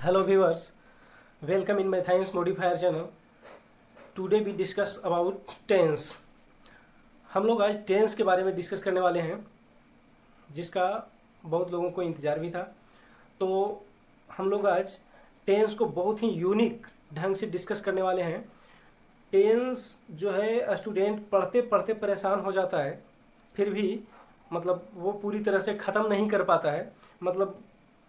Hello viewers, welcome in my science modifier channel. Today we discuss about tense. हम लोग आज tense के बारे में डिस्कस करने वाले हैं, जिसका बहुत लोगों को इंतज़ार भी था। तो हम लोग आज टेंस को बहुत ही यूनिक ढंग से डिस्कस करने वाले हैं। टेंस जो है स्टूडेंट पढ़ते पढ़ते परेशान हो जाता है, फिर भी मतलब वो पूरी तरह से ख़त्म नहीं कर पाता है। मतलब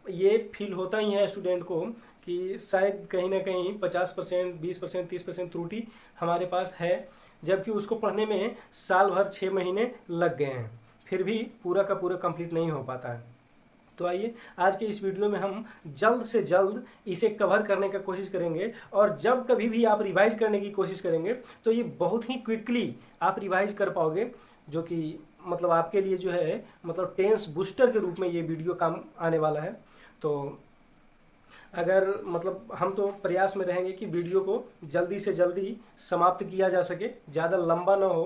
ये फील होता ही है स्टूडेंट को कि शायद कहीं ना कहीं 50%, 20%, 30% त्रुटि हमारे पास है, जबकि उसको पढ़ने में साल भर 6 महीने लग गए हैं, फिर भी पूरा का पूरा कंप्लीट नहीं हो पाता है। तो आइए आज के इस वीडियो में हम जल्द से जल्द इसे कवर करने का कोशिश करेंगे, और जब कभी भी आप रिवाइज करने की कोशिश करेंगे तो ये बहुत ही क्विकली आप रिवाइज कर पाओगे, जो कि मतलब आपके लिए जो है मतलब टेंस बूस्टर के रूप में ये वीडियो काम आने वाला है। तो अगर मतलब हम तो प्रयास में रहेंगे कि वीडियो को जल्दी से जल्दी समाप्त किया जा सके, ज़्यादा लंबा ना हो।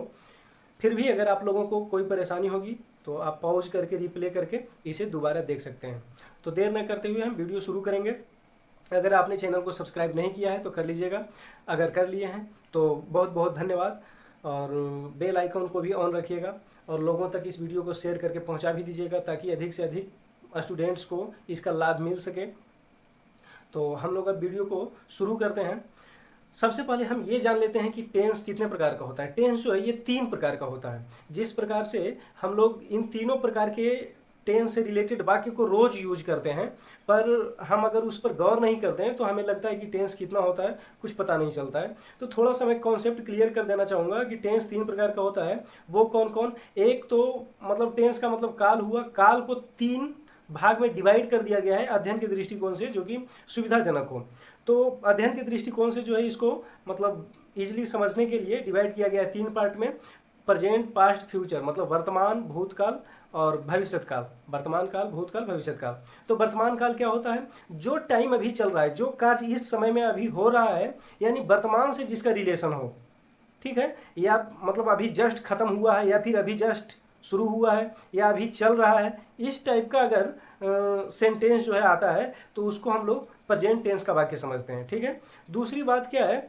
फिर भी अगर आप लोगों को कोई परेशानी होगी तो आप पॉज करके रिप्ले करके इसे दोबारा देख सकते हैं। तो देर न करते हुए हम वीडियो शुरू करेंगे। अगर आपने चैनल को सब्सक्राइब नहीं किया है तो कर लीजिएगा, अगर कर लिए हैं तो बहुत बहुत धन्यवाद, और बेल आइकन को भी ऑन रखिएगा और लोगों तक इस वीडियो को शेयर करके पहुंचा भी दीजिएगा, ताकि अधिक से अधिक स्टूडेंट्स को इसका लाभ मिल सके। तो हम लोग अब वीडियो को शुरू करते हैं। सबसे पहले हम ये जान लेते हैं कि टेंस कितने प्रकार का होता है। टेंस जो है ये 3 प्रकार का होता है। जिस प्रकार से हम लोग इन तीनों प्रकार के टेंस से रिलेटेड वाक्य को रोज यूज करते हैं, पर हम अगर उस पर गौर नहीं करते हैं तो हमें लगता है कि टेंस कितना होता है, कुछ पता नहीं चलता है। तो थोड़ा सा मैं कॉन्सेप्ट क्लियर कर देना चाहूँगा कि टेंस 3 प्रकार का होता है। वो कौन कौन? एक तो मतलब टेंस का मतलब काल हुआ। काल को 3 भाग में डिवाइड कर दिया गया है अध्ययन के दृष्टिकोण से, जो कि सुविधाजनक हो। तो अध्ययन के दृष्टिकोण से जो है इसको मतलब इजीली समझने के लिए डिवाइड किया गया है 3 पार्ट में। प्रेजेंट, पास्ट, फ्यूचर, मतलब वर्तमान, भूतकाल और भविष्यत काल। वर्तमान काल, भूतकाल, भविष्यत काल। तो वर्तमान काल क्या होता है? जो टाइम अभी चल रहा है, जो कार्य इस समय में अभी हो रहा है, यानी वर्तमान से जिसका रिलेशन हो, ठीक है, या मतलब अभी जस्ट खत्म हुआ है, या फिर अभी जस्ट शुरू हुआ है, या अभी चल रहा है, इस टाइप का अगर सेंटेंस जो है आता है तो उसको हम लोग प्रेजेंट टेंस का वाक्य समझते हैं। ठीक है। दूसरी बात क्या है,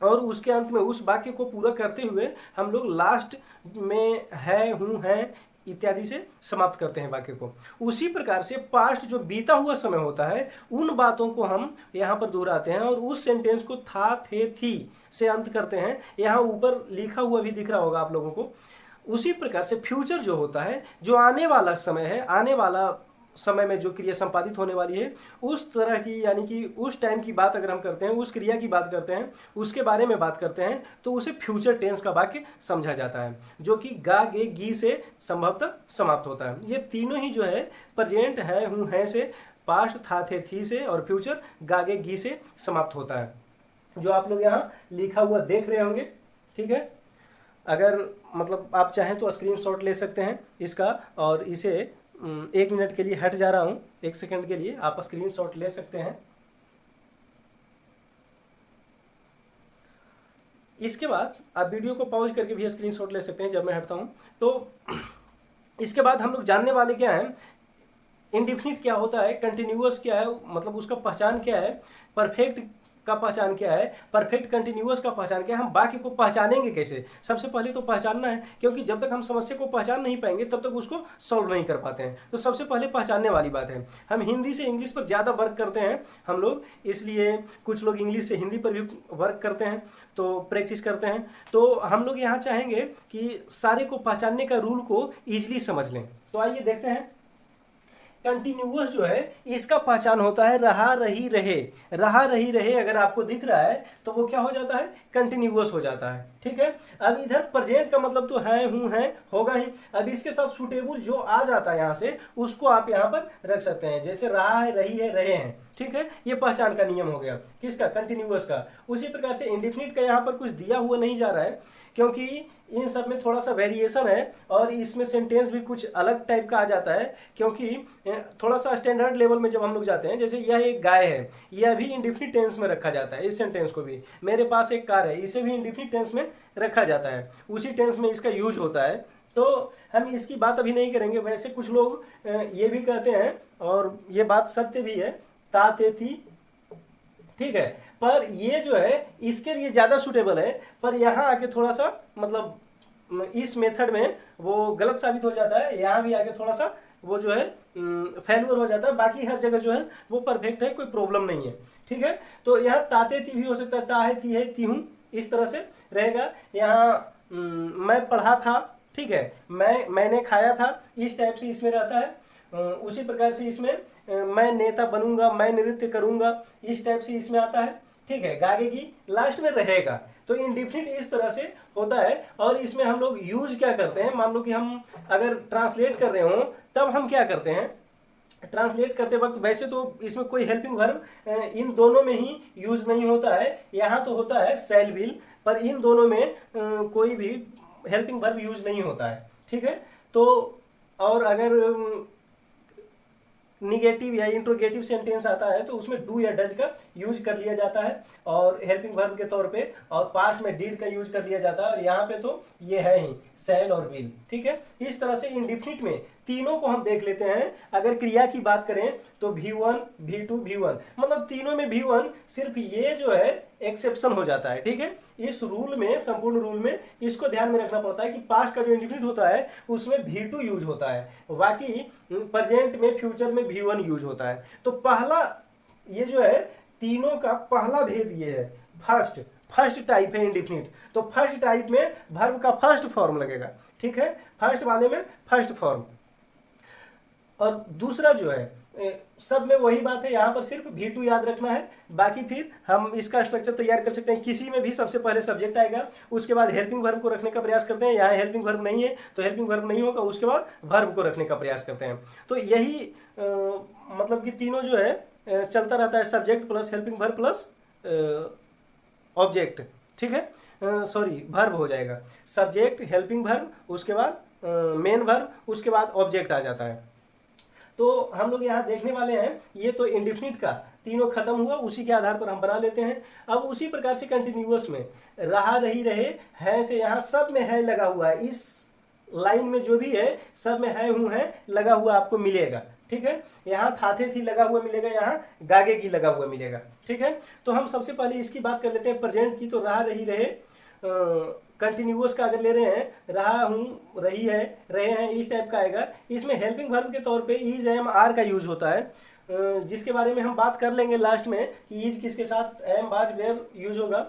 और उसके अंत में उस वाक्य को पूरा करते हुए हम लोग लास्ट में है, हूँ, है इत्यादि से समाप्त करते हैं वाक्य को। उसी प्रकार से पास्ट जो बीता हुआ समय होता है, उन बातों को हम यहाँ पर दोहराते हैं और उस सेंटेंस को था, थे, थी से अंत करते हैं। यहाँ ऊपर लिखा हुआ भी दिख रहा होगा आप लोगों को। उसी प्रकार से फ्यूचर जो होता है, जो आने वाला समय है, आने वाला समय में जो क्रिया संपादित होने वाली है, उस तरह की यानी कि उस टाइम की बात अगर हम करते हैं, उस क्रिया की बात करते हैं, उसके बारे में बात करते हैं, तो उसे फ्यूचर टेंस का वाक्य समझा जाता है, जो कि गा, गे, गी से संभवतः समाप्त होता है। ये तीनों ही जो है प्रेजेंट, है, हूँ, है से, पास्ट, था, थे, थी से, और फ्यूचर गा, गे, गी से समाप्त होता है, जो आप लोग यहाँ लिखा हुआ देख रहे होंगे। ठीक है। अगर मतलब आप चाहें तो स्क्रीनशॉट ले सकते हैं इसका, और इसे 1 मिनट के लिए हट जा रहा हूँ, 1 सेकंड के लिए आप स्क्रीनशॉट ले सकते हैं। इसके बाद आप वीडियो को पॉज करके भी स्क्रीनशॉट ले सकते हैं जब मैं हटता हूँ। तो इसके बाद हम लोग जानने वाले क्या है, इंडेफिनिट क्या होता है, कंटिन्यूअस क्या है, मतलब उसका पहचान क्या है, परफेक्ट का पहचान क्या है, परफेक्ट कंटिन्यूअस का पहचान क्या है, हम वाक्य को पहचानेंगे कैसे। सबसे पहले तो पहचानना है, क्योंकि जब तक हम समस्या को पहचान नहीं पाएंगे तब तक उसको सॉल्व नहीं कर पाते हैं। तो सबसे पहले पहचानने वाली बात है। हम हिंदी से इंग्लिश पर ज़्यादा वर्क करते हैं हम लोग, इसलिए कुछ लोग इंग्लिश से हिंदी पर भी वर्क करते हैं, तो प्रैक्टिस करते हैं। तो हम लोग यहाँ चाहेंगे कि सारे को पहचानने का रूल को ईजिली समझ लें। तो आइए देखते हैं। कंटिन्यूअस जो है इसका पहचान होता है रहा, रही, रहे। रहा, रही, रहे अगर आपको दिख रहा है तो वो क्या हो जाता है, कंटिन्यूअस हो जाता है। ठीक है। अब इधर प्रेजेंट का मतलब तो है, हूँ, है होगा ही। अब इसके साथ सूटेबल जो आ जाता है यहाँ से, उसको आप यहाँ पर रख सकते हैं, जैसे रहा है, रही है, रहे हैं। ठीक है। ये पहचान का नियम हो गया किसका, कंटिन्यूअस का। उसी प्रकार से इंडेफिनिट का यहाँ पर कुछ दिया हुआ नहीं जा रहा है, क्योंकि इन सब में थोड़ा सा वेरिएशन है, और इसमें सेंटेंस भी कुछ अलग टाइप का आ जाता है, क्योंकि थोड़ा सा स्टैंडर्ड लेवल में जब हम लोग जाते हैं, जैसे यह एक गाय है, यह भी इंडेफिनिट टेंस में रखा जाता है। इस सेंटेंस को भी, मेरे पास एक कार है, इसे भी इंडेफिनिट टेंस में रखा जाता है, उसी टेंस में इसका यूज होता है। तो हम इसकी बात अभी नहीं करेंगे। वैसे कुछ लोग ये भी कहते हैं, और ये बात सत्य भी है, ता, ते, थी ठीक है। पर ये जो है इसके लिए ज़्यादा सूटेबल है, पर यहाँ आके थोड़ा सा मतलब इस मेथड में वो गलत साबित हो जाता है, यहाँ भी आके थोड़ा सा वो जो है फेल्यूर हो जाता है। बाकी हर जगह जो है वो परफेक्ट है, कोई प्रॉब्लम नहीं है, ठीक है। तो यहाँ ताते ती भी हो सकता है, ता है ती है ती हूँ, इस तरह से रहेगा। यहाँ मैं पढ़ा था, ठीक है, मैंने खाया था, इस टाइप से इसमें रहता है। उसी प्रकार से इसमें मैं नेता बनूंगा, मैं नृत्य करूंगा, इस टाइप से इसमें आता है, ठीक है। गागे की लास्ट में रहेगा। तो इंडिफिनिट इस तरह से होता है। और इसमें हम लोग यूज क्या करते हैं, मान लो कि हम अगर ट्रांसलेट कर रहे हो तब हम क्या करते हैं, ट्रांसलेट करते वक्त वैसे तो इसमें कोई हेल्पिंग वर्ब इन दोनों में ही यूज नहीं होता है, यहाँ तो होता है शैल विल, पर इन दोनों में कोई भी हेल्पिंग वर्ब यूज नहीं होता है, ठीक है। तो और अगर निगेटिव या इंट्रोगेटिव सेंटेंस आता है तो उसमें डू या डज का यूज कर लिया जाता है और हेल्पिंग वर्ब के तौर पे, और पास्ट में डिड का यूज कर लिया जाता है। और यहाँ पे तो ये है ही शैल और विल, ठीक है। इस तरह से इंडिफिनिट में तीनों को हम देख लेते हैं। अगर क्रिया की बात करें तो V1, V2, V1, मतलब तीनों में V1, सिर्फ ये जो है एक्सेप्शन हो जाता है, ठीक है। इस रूल में, संपूर्ण रूल में इसको ध्यान में रखना पड़ता है कि पास्ट का जो इंडिफिनिट होता है उसमें V2 यूज होता है, बाकी प्रेजेंट में, फ्यूचर में V1 यूज होता है। तो पहला ये जो है तीनों का पहला भेद ये है, फर्स्ट टाइप है इंडिफिनिट। तो फर्स्ट टाइप में वर्ब का फर्स्ट फॉर्म लगेगा, ठीक है, फर्स्ट वाले में फर्स्ट फॉर्म। और दूसरा जो है सब में वही बात है, यहाँ पर सिर्फ V2 याद रखना है। बाकी फिर हम इसका स्ट्रक्चर तैयार कर सकते हैं। किसी में भी सबसे पहले सब्जेक्ट आएगा, उसके बाद हेल्पिंग वर्ब को रखने का प्रयास करते हैं। यहाँ हेल्पिंग वर्ब नहीं है तो हेल्पिंग वर्ब नहीं होगा, उसके बाद वर्ब को रखने का प्रयास करते हैं। तो यही मतलब कि तीनों जो है चलता रहता है, subject plus helping verb plus object, ठीक है, सॉरी वर्ब हो जाएगा, सब्जेक्ट हेल्पिंग वर्ब, उसके बाद मेन वर्ब, उसके बाद ऑब्जेक्ट आ जाता है। तो हम लोग यहाँ देखने वाले हैं, ये तो इंडिफिनिट का तीनों खत्म हुआ, उसी के आधार पर हम बना लेते हैं। अब उसी प्रकार से कंटिन्यूअस में रहा, रही, रहे, है से यहाँ सब में है लगा हुआ है, इस लाइन में जो भी है सब में है हूँ है लगा हुआ आपको मिलेगा, ठीक है। यहाँ थाथे थी लगा हुआ मिलेगा, यहाँ गागे की लगा हुआ मिलेगा, ठीक है। तो हम सबसे पहले इसकी बात कर लेते हैं प्रेजेंट की। तो रहा, रही, रहे, कंटिन्यूअस का अगर ले रहे हैं, रहा हूँ, रही है, रहे हैं, इस टाइप का आएगा। इसमें हेल्पिंग वर्ब के तौर पे इज, एम, आर का यूज होता है, जिसके बारे में हम बात कर लेंगे लास्ट में कि इज किसके साथ एम, वाज, वेयर यूज होगा।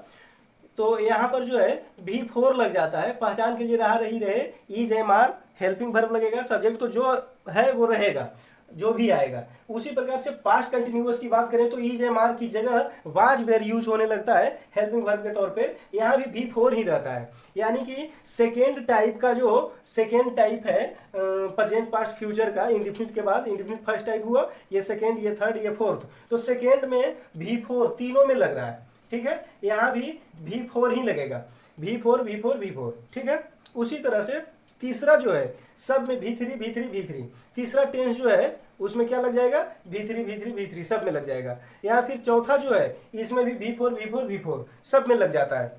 तो यहाँ पर जो है V4 लग जाता है, पहचान के लिए रहा, रही, रहे, is, am, are, helping verb लगेगा, सब्जेक्ट तो जो है वो रहेगा, जो भी आएगा। उसी प्रकार से पास्ट कंटिन्यूअस की बात करें तो इज, एम, आर की जगह वाज, वेयर यूज होने लगता है हेल्पिंग वर्ब के तौर पे, यहाँ भी V4 ही रहता है। यानी कि सेकेंड टाइप का जो सेकेंड टाइप है प्रेजेंट, पास्ट, फ्यूचर का इंडिफिनिट के बाद, इंडिफिनिट फर्स्ट टाइप हुआ, ये सेकेंड, ये थर्ड, ये फोर्थ, तो सेकेंड में V4 तीनों में लग रहा है, ठीक है। यहाँ भी V4 ही लगेगा, V4, V4, V4, ठीक है। उसी तरह से तीसरा जो है सब में V3, V3, V3, तीसरा टेंस जो है उसमें क्या लग जाएगा, V3, V3, V3 सब में लग जाएगा। या फिर चौथा जो है इसमें भी V4, V4, V4 सब में लग जाता है।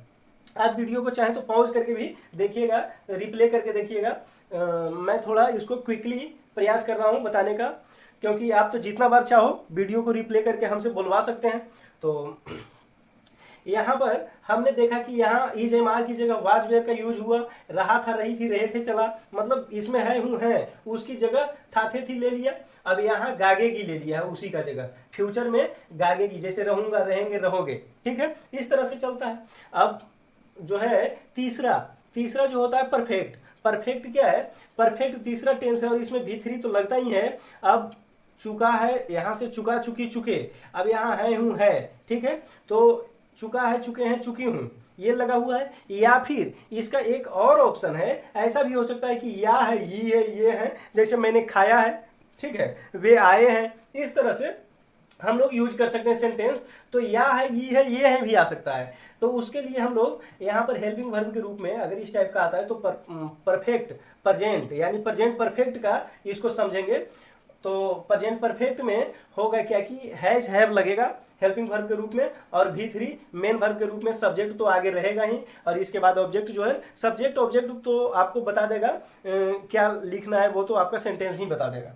आप वीडियो को चाहें तो पॉज करके भी देखिएगा, रिप्ले करके देखिएगा। मैं थोड़ा इसको क्विकली प्रयास कर रहा हूँ बताने का, क्योंकि आप तो जितना बार चाहो वीडियो को रिप्ले करके हमसे बुलवा सकते हैं। तो यहाँ पर हमने देखा कि यहाँ इज, एम, आर की जगह वाज, वेयर का यूज हुआ, रहा था, रही थी, रहे थे, चला, मतलब इसमें है हूँ है, उसकी जगह थाथे थी ले लिया। अब यहाँ गागे की ले लिया है उसी का जगह, फ्यूचर में गागे की, जैसे रहूंगा, रहेंगे, रहोगे, ठीक है, इस तरह से चलता है। अब जो है तीसरा जो होता है परफेक्ट क्या है, परफेक्ट तीसरा टेंस है और इसमें V3 तो लगता ही है। अब चुका है, यहाँ से चुका, चुकी, चुके, अब यहाँ है हूँ है, ठीक है। तो चुका है, चुके हैं, चुकी हूँ, ये लगा हुआ है। या फिर इसका एक और ऑप्शन है, ऐसा भी हो सकता है कि या है, ये है, जैसे मैंने खाया है, ठीक है, वे आए हैं, इस तरह से हम लोग यूज कर सकते हैं सेंटेंस। तो या है, ये है भी आ सकता है। तो उसके लिए हम लोग यहाँ पर हेल्पिंग वर्ब के रूप में अगर इस टाइप का आता है तो परफेक्ट प्रेजेंट, यानी प्रेजेंट परफेक्ट का इसको समझेंगे। तो प्रेजेंट परफेक्ट में होगा क्या कि हैज, हैव लगेगा हेल्पिंग वर्ब के रूप में, और V3 मेन वर्ब के रूप में, सब्जेक्ट तो आगे रहेगा ही, और इसके बाद ऑब्जेक्ट जो है, सब्जेक्ट ऑब्जेक्ट तो आपको बता देगा क्या लिखना है, वो तो आपका सेंटेंस ही बता देगा।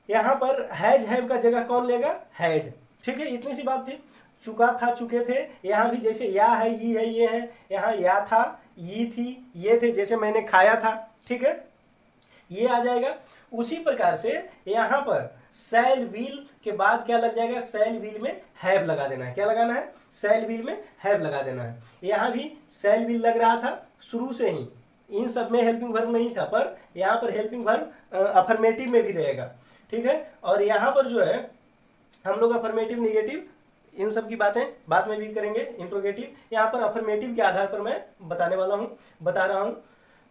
यहाँ पर हैज, हैव का जगह कौन लेगा, हैड, ठीक है, इतनी सी बात थी। चुका था, चुके थे। यहाँ भी जैसे या है, ये है, यहाँ या था, ये थी, ये थे, जैसे मैंने खाया था, ठीक है, ये आ जाएगा। उसी प्रकार से यहाँ पर शैल विल के बाद क्या लग जाएगा, शैल विल में हैव लगा देना है। क्या लगाना है, शैल विल में हैव लगा देना है। यहाँ भी शैल विल लग रहा था शुरू से ही, इन सब में हेल्पिंग वर्ब नहीं था, पर यहाँ पर हेल्पिंग वर्ब अफर्मेटिव में भी रहेगा, ठीक है। और यहाँ पर जो है हम लोग अफर्मेटिव, निगेटिव, इन सब की बातें बाद में भी करेंगे। इंट्रोगेटिव यहाँ पर अफर्मेटिव के आधार पर मैं बता रहा हूँ।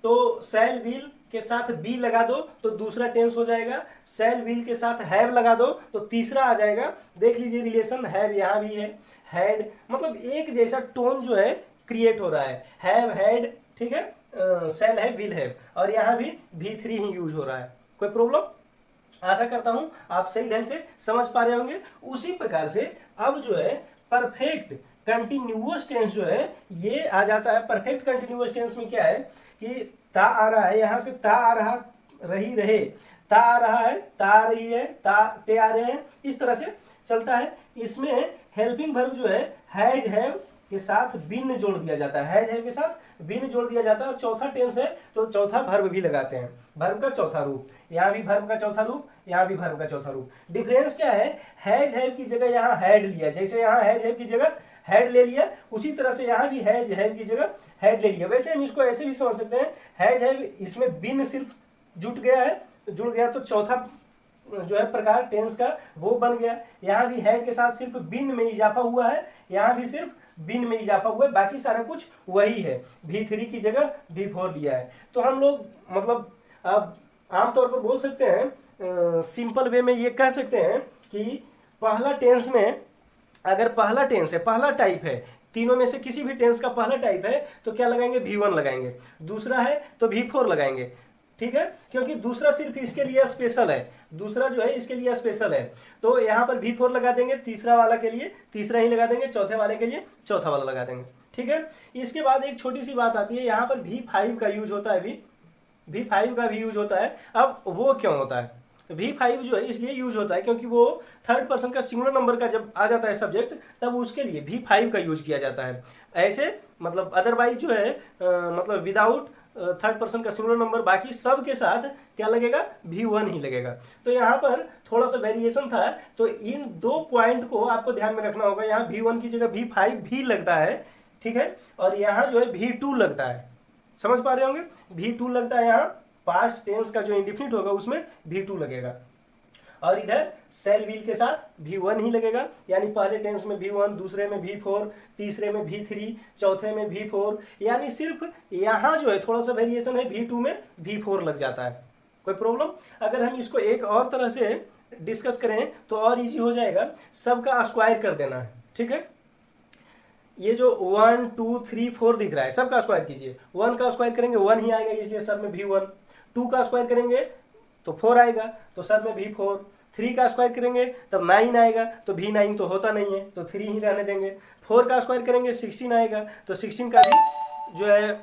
तो शैल विल के साथ बी लगा दो तो दूसरा टेंस हो जाएगा, शैल विल के साथ हैव लगा दो तो तीसरा आ जाएगा। देख लीजिए रिलेशन, हैव यहाँ भी है, हैड, मतलब एक जैसा टोन जो है क्रिएट हो रहा है, हैव, हैड, ठीक है, शैल है, विल है, और यहाँ भी V3 ही यूज हो रहा है। कोई प्रॉब्लम? आशा करता हूँ आप सही ढंग से समझ पा रहे होंगे। उसी प्रकार से अब जो है परफेक्ट कंटिन्यूअस टेंस जो है ये आ जाता है। परफेक्ट कंटिन्यूअस टेंस में क्या है कि ता आ रहा है, यहाँ से ता आ रहा, रही, रहे, ता आ रहा है, ता आ रही है, ते आ रहे हैं, इस तरह से चलता है। इसमें हेल्पिंग वर्ब जो है हैज, हैव के साथ बिन जोड़ दिया जाता है, हैज, हैव के साथ बिन जोड़ दिया जाता है। और चौथा टेंस है तो चौथा वर्ब भी लगाते हैं, वर्ब का चौथा रूप, यहाँ भी वर्ब का चौथा रूप, यहाँ भी वर्ब का चौथा रूप। डिफरेंस क्या है, हैज, हैव की जगह यहाँ हैड लिया, जैसे यहाँ हैज, हैव की जगह हैड ले लिया, उसी तरह से यहाँ भी हैज, हैव की जगह हैड ले लिया। वैसे हम इसको ऐसे भी समझ सकते हैं, हैज, हैव, इसमें बिन सिर्फ जुड़ गया तो चौथा जो है प्रकार टेंस का वो बन गया। यहाँ भी हैड के साथ सिर्फ बिन में इजाफा हुआ है, यहाँ भी सिर्फ बिन में इजाफा हुआ है, बाकी सारा कुछ वही है, V3 की जगह V4 दिया है। तो हम लोग मतलब अब आमतौर पर बोल सकते हैं, सिंपल वे में ये कह सकते हैं कि पहला टेंस में अगर पहला टेंस है, पहला टाइप है, तीनों में से किसी भी टेंस का पहला टाइप है तो क्या लगाएंगे, V1 लगाएंगे। दूसरा है तो V4 लगाएंगे, ठीक है, क्योंकि दूसरा सिर्फ इसके लिए स्पेशल है, दूसरा जो है इसके लिए स्पेशल है, तो यहाँ पर V4 लगा देंगे। तीसरा वाला के लिए तीसरा ही लगा देंगे, चौथे वाले के लिए चौथा वाला लगा देंगे, ठीक है। इसके बाद एक छोटी सी बात आती है, यहाँ पर V5 का यूज होता है, V5 का भी यूज होता है। अब वो क्यों होता है, V5 जो है इसलिए यूज होता है क्योंकि वो थर्ड पर्सन का सिंगुलर नंबर का जब आ जाता है सब्जेक्ट, तब उसके लिए V5 का यूज किया जाता है। ऐसे मतलब अदरवाइज जो है मतलब विदाउट थर्ड पर्सन का सिंगुलर नंबर बाकी सब के साथ क्या लगेगा, V1 ही लगेगा। तो यहाँ पर थोड़ा सा वेरिएशन था, तो इन दो पॉइंट को आपको ध्यान में रखना होगा। यहाँ V1 की जगह V5 भी लगता है, ठीक है, और यहाँ जो है V2 लगता है, समझ पा रहे होंगे, V2 लगता है। यहाँ पास्ट टेंस का जो इंडिफिनिट होगा उसमें V2 लगेगा, और इधर शैल विल के साथ V1 ही लगेगा, यानी पहले टेंस में V1, दूसरे में V4, तीसरे में V3, चौथे में V4, यानी सिर्फ यहाँ जो है थोड़ा सा वेरिएशन है, V2 में V4 लग जाता है। कोई प्रॉब्लम? अगर हम इसको एक और तरह से डिस्कस करें तो और इजी हो जाएगा, सबका स्क्वायर कर देना है, ठीक है। ये जो 1 2 3 4 दिख रहा है, सबका स्क्वायर कीजिए। 1 का स्क्वायर करेंगे 1 ही आएगा, इसलिए सब में V1। 2 का स्क्वायर करेंगे तो 4 आएगा, तो सब में V4। 3 का स्क्वायर करेंगे तब 9 आएगा, तो V9 तो होता नहीं है, तो 3 ही रहने देंगे। 4 का स्क्वायर करेंगे 16 आएगा, तो 16 का भी जो है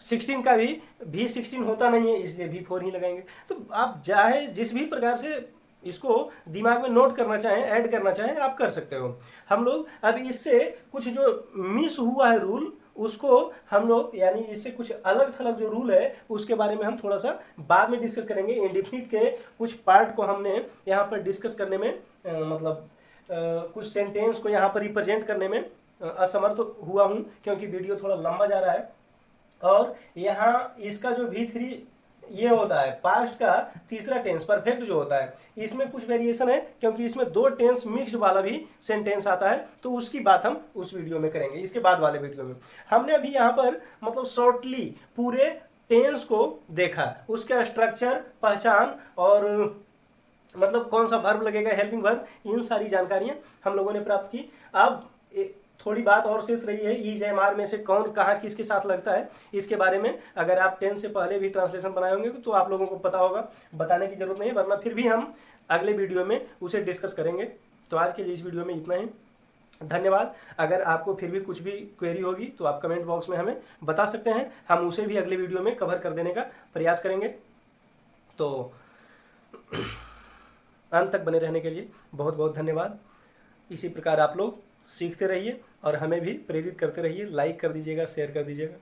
16 का भी V16 होता नहीं है, इसलिए V4 ही लगाएंगे। तो आप चाहे जिस भी प्रकार से इसको दिमाग में नोट करना चाहें, ऐड करना चाहें, आप कर सकते हो। हम लोग अब इससे कुछ जो मिस हुआ है रूल, उसको हम लोग यानी इससे कुछ अलग थलग जो रूल है उसके बारे में हम थोड़ा सा बाद में डिस्कस करेंगे। इंडिफिनिट के कुछ पार्ट को हमने यहाँ पर डिस्कस करने में कुछ सेंटेंस को यहाँ पर रिप्रेजेंट करने में असमर्थ हुआ हूँ, क्योंकि वीडियो थोड़ा लंबा जा रहा है। और यहाँ इसका जो V3 ये होता है पास्ट का तीसरा टेंस परफेक्ट जो होता है, इसमें कुछ वेरिएशन है, क्योंकि इसमें 2 टेंस मिक्स्ड वाला भी सेंटेंस आता है, तो उसकी बात हम उस वीडियो में करेंगे, इसके बाद वाले वीडियो में। हमने अभी यहाँ पर मतलब शॉर्टली पूरे टेंस को देखा, उसका स्ट्रक्चर, पहचान और मतलब कौन सा वर्ब लगेगा, हेल्पिंग वर्ब, इन सारी जानकारियाँ हम लोगों ने प्राप्त की। अब थोड़ी बात और शेष रही है, ईज एमआर में से कौन कहाँ किसके साथ लगता है, इसके बारे में अगर आप 10 से पहले भी ट्रांसलेशन बनाए होंगे तो आप लोगों को पता होगा, बताने की जरूरत नहीं है, वरना फिर भी हम अगले वीडियो में उसे डिस्कस करेंगे। तो आज के लिए इस वीडियो में इतना ही, धन्यवाद। अगर आपको फिर भी कुछ भी क्वेरी होगी तो आप कमेंट बॉक्स में हमें बता सकते हैं, हम उसे भी अगले वीडियो में कवर कर देने का प्रयास करेंगे। तो अंत तक बने रहने के लिए बहुत बहुत धन्यवाद। इसी प्रकार आप लोग सीखते रहिए और हमें भी प्रेरित करते रहिए। लाइक कर दीजिएगा, शेयर कर दीजिएगा।